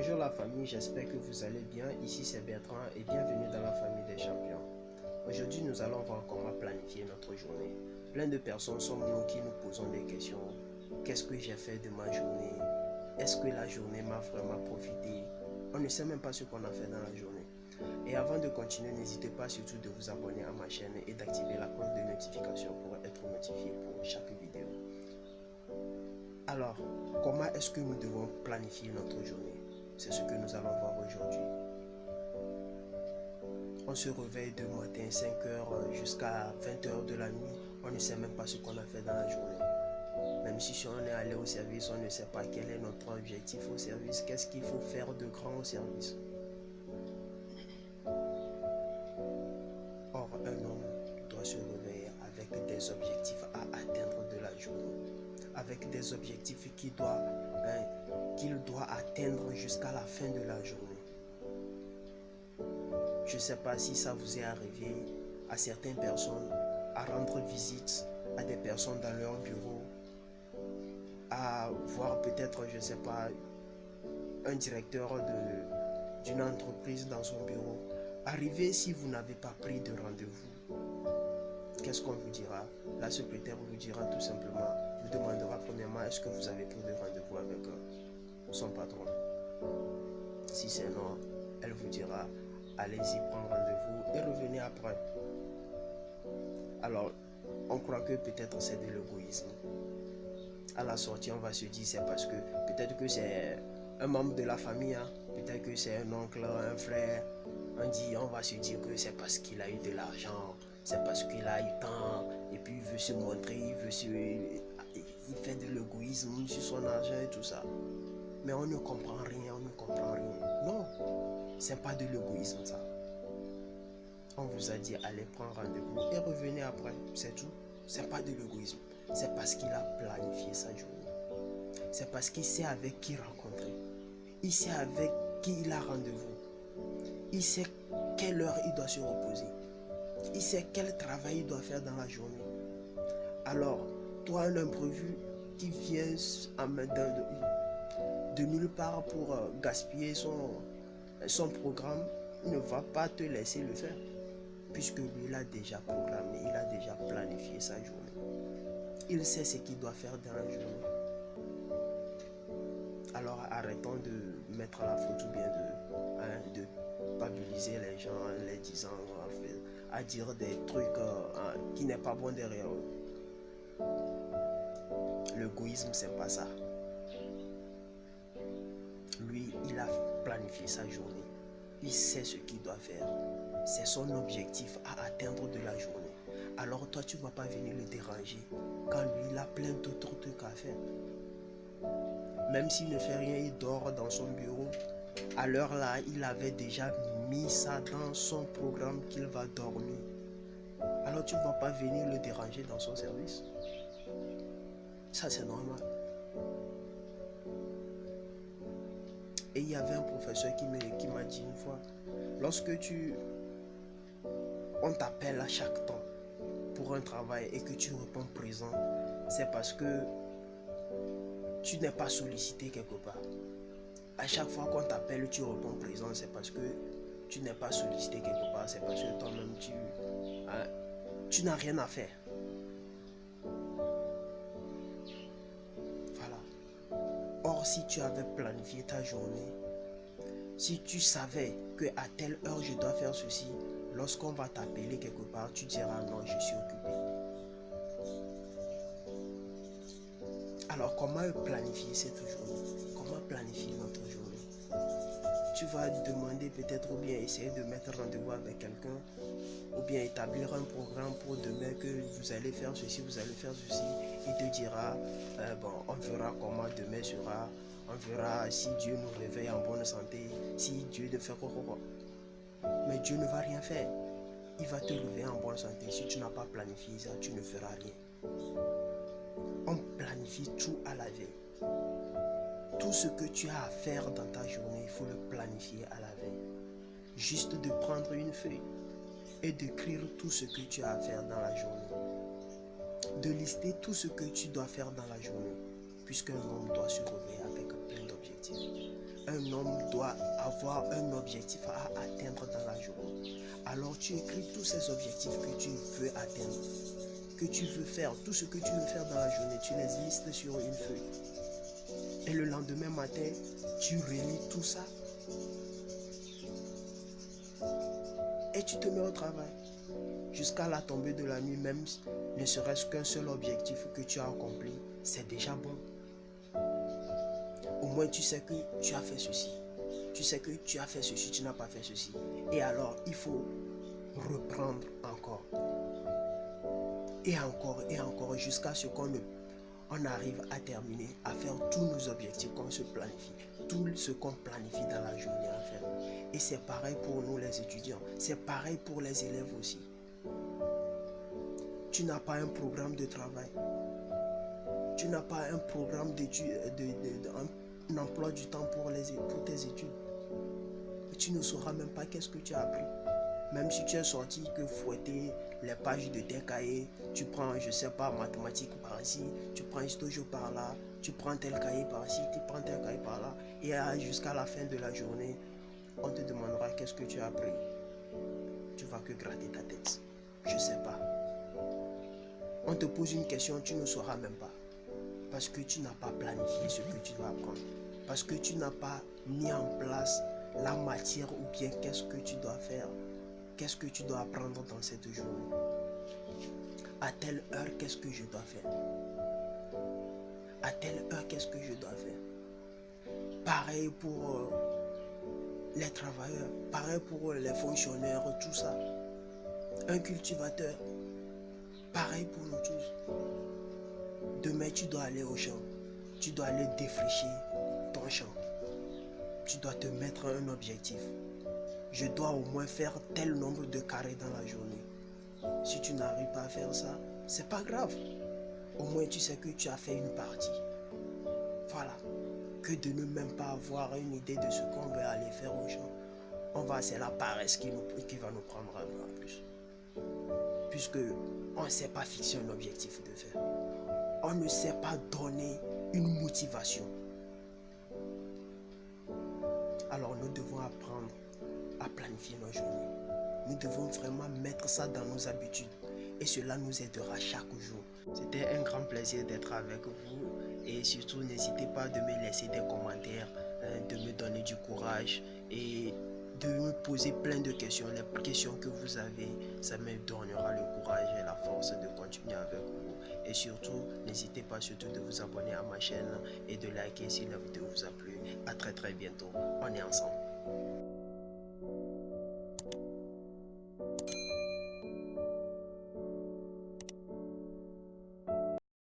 Bonjour la famille, j'espère que vous allez bien. Ici c'est Bertrand et bienvenue dans la famille des champions. Aujourd'hui nous allons voir comment planifier notre journée. Plein de personnes sont nous qui nous posons des questions. Qu'est-ce que j'ai fait de ma journée? Est-ce que la journée m'a vraiment profité? On ne sait même pas ce qu'on a fait dans la journée. Et avant de continuer, n'hésitez pas surtout de vous abonner à ma chaîne et d'activer la cloche de notification pour être notifié pour chaque vidéo. Alors, comment est-ce que nous devons planifier notre journée? C'est ce que nous allons voir aujourd'hui. On se réveille de matin 5h jusqu'à 20h de la nuit. On ne sait même pas ce qu'on a fait dans la journée. Même si on est allé au service, on ne sait pas quel est notre objectif au service. Qu'est-ce qu'il faut faire de grand au service? Or, un homme doit se réveiller avec des objectifs à atteindre de la journée. Avec des objectifs qu'il doit atteindre jusqu'à la fin de la journée. Je ne sais pas si ça vous est arrivé à certaines personnes à rendre visite à des personnes dans leur bureau, à voir peut-être, je ne sais pas, un directeur d'une entreprise dans son bureau. Arrivez si vous n'avez pas pris de rendez-vous. Qu'est-ce qu'on vous dira? La secrétaire vous dira tout simplement, vous demandera premièrement est-ce que vous avez pris de rendez-vous avec son patron. Si c'est non, elle vous dira allez-y prendre rendez-vous et revenez après. Alors, on croit que peut-être c'est de l'égoïsme. À la sortie, on va se dire c'est parce que peut-être que c'est un membre de la famille, hein? Peut-être que c'est un oncle, un frère. On va se dire que c'est parce qu'il a eu de l'argent, c'est parce qu'il a eu tant, et puis il veut se montrer, il fait de l'égoïsme sur son argent et tout ça. Mais on ne comprend rien, Non, c'est pas de l'égoïsme ça. On vous a dit allez prendre rendez-vous et revenez après, c'est tout. C'est pas de l'égoïsme, c'est parce qu'il a planifié sa journée. C'est parce qu'il sait avec qui rencontrer. Il sait avec qui il a rendez-vous. Il sait quelle heure il doit se reposer. Il sait quel travail il doit faire dans la journée. Alors, toi, un imprévu qui vient de nulle part pour gaspiller son programme, ne va pas te laisser le faire. Puisque lui, il a déjà programmé, il a déjà planifié sa journée. Il sait ce qu'il doit faire dans la journée. Alors arrêtons de mettre la faute ou bien de pabiliser les gens en les disant à dire des trucs qui n'est pas bon derrière eux. L'égoïsme, c'est pas ça. Lui, il a planifié sa journée. Il sait ce qu'il doit faire. C'est son objectif à atteindre de la journée. Alors toi, tu ne vas pas venir le déranger quand lui, il a plein d'autres trucs à faire. Même s'il ne fait rien, il dort dans son bureau. À l'heure là, il avait déjà mis ça dans son programme qu'il va dormir. Alors tu ne vas pas venir le déranger dans son service. Ça, c'est normal. Et il y avait un professeur qui m'a dit une fois, lorsque on t'appelle à chaque temps pour un travail et que tu réponds présent, c'est parce que tu n'es pas sollicité quelque part. À chaque fois qu'on t'appelle, tu réponds présent, c'est parce que tu n'es pas sollicité quelque part, c'est parce que toi-même tu n'as rien à faire. Voilà. Or, si tu avais planifié ta journée, si tu savais que à telle heure je dois faire ceci, lorsqu'on va t'appeler quelque part, tu diras non, je suis occupé. Alors, comment planifier cette journée? Comment planifier notre journée? Tu vas demander peut-être ou bien essayer de mettre rendez-vous avec quelqu'un ou bien établir un programme pour demain que vous allez faire ceci, vous allez faire ceci. Il te dira, on verra comment demain sera, on verra si Dieu nous réveille en bonne santé, si Dieu ne fait quoi. Mais Dieu ne va rien faire. Il va te réveiller en bonne santé. Si tu n'as pas planifié ça, tu ne feras rien. On planifie tout à la veille. Tout ce que tu as à faire dans ta journée, il faut le planifier à la veille. Juste de prendre une feuille et d'écrire tout ce que tu as à faire dans la journée. De lister tout ce que tu dois faire dans la journée, puisqu'un homme doit se réveiller avec plein d'objectifs. un homme doit avoir un objectif à atteindre dans la journée. Alors tu écris tous ces objectifs que tu veux atteindre, que tu veux faire, tout ce que tu veux faire dans la journée, tu les listes sur une feuille. Et le lendemain matin, tu relis tout ça et tu te mets au travail. Jusqu'à la tombée de la nuit, même ne serait-ce qu'un seul objectif que tu as accompli, c'est déjà bon. Au moins tu sais que tu as fait ceci. Tu sais que tu as fait ceci, tu n'as pas fait ceci. Et alors, il faut reprendre encore. Et encore, jusqu'à ce qu'on arrive à terminer, à faire tous nos objectifs qu'on se planifie. Tout ce qu'on planifie dans la journée à faire. Et c'est pareil pour nous les étudiants. C'est pareil pour les élèves aussi. Tu n'as pas un programme de travail. Tu n'as pas un programme d'études, un emploi du temps pour tes études. Et tu ne sauras même pas qu'est-ce que tu as appris. Même si tu es sorti que fouetter les pages de tes cahiers, tu prends, je sais pas, mathématiques par ici, tu prends histo par là, tu prends tel cahier par ici, tu prends tel cahier par là, et jusqu'à la fin de la journée, on te demandera qu'est-ce que tu as appris. Tu vas que gratter ta tête. Je sais pas. On te pose une question, tu ne sauras même pas. Parce que tu n'as pas planifié ce que tu dois apprendre. Parce que tu n'as pas mis en place la matière ou bien qu'est-ce que tu dois faire. Qu'est-ce que tu dois apprendre dans cette journée? À telle heure, qu'est-ce que je dois faire? À telle heure, qu'est-ce que je dois faire? Pareil pour les travailleurs, pareil pour les fonctionnaires, tout ça. Un cultivateur, pareil pour nous tous. Demain, tu dois aller au champ. Tu dois aller défricher ton champ. Tu dois te mettre un objectif. Je dois au moins faire tel nombre de carrés dans la journée. Si tu n'arrives pas à faire ça, c'est pas grave. Au moins tu sais que tu as fait une partie. Voilà. Que de ne même pas avoir une idée de ce qu'on veut aller faire au champ. C'est la paresse qui va nous prendre en plus. Puisque on ne sait pas fixer un objectif de faire. On ne sait pas donner une motivation. Alors nous devons apprendre à planifier nos journées. Nous devons vraiment mettre ça dans nos habitudes et cela nous aidera chaque jour. C'était un grand plaisir d'être avec vous et surtout n'hésitez pas de me laisser des commentaires, de me donner du courage et de me poser plein de questions. Les questions que vous avez, ça me donnera le courage et la force de continuer avec vous. Et surtout, n'hésitez pas surtout de vous abonner à ma chaîne et de liker si la vidéo vous a plu. À très bientôt. On est ensemble.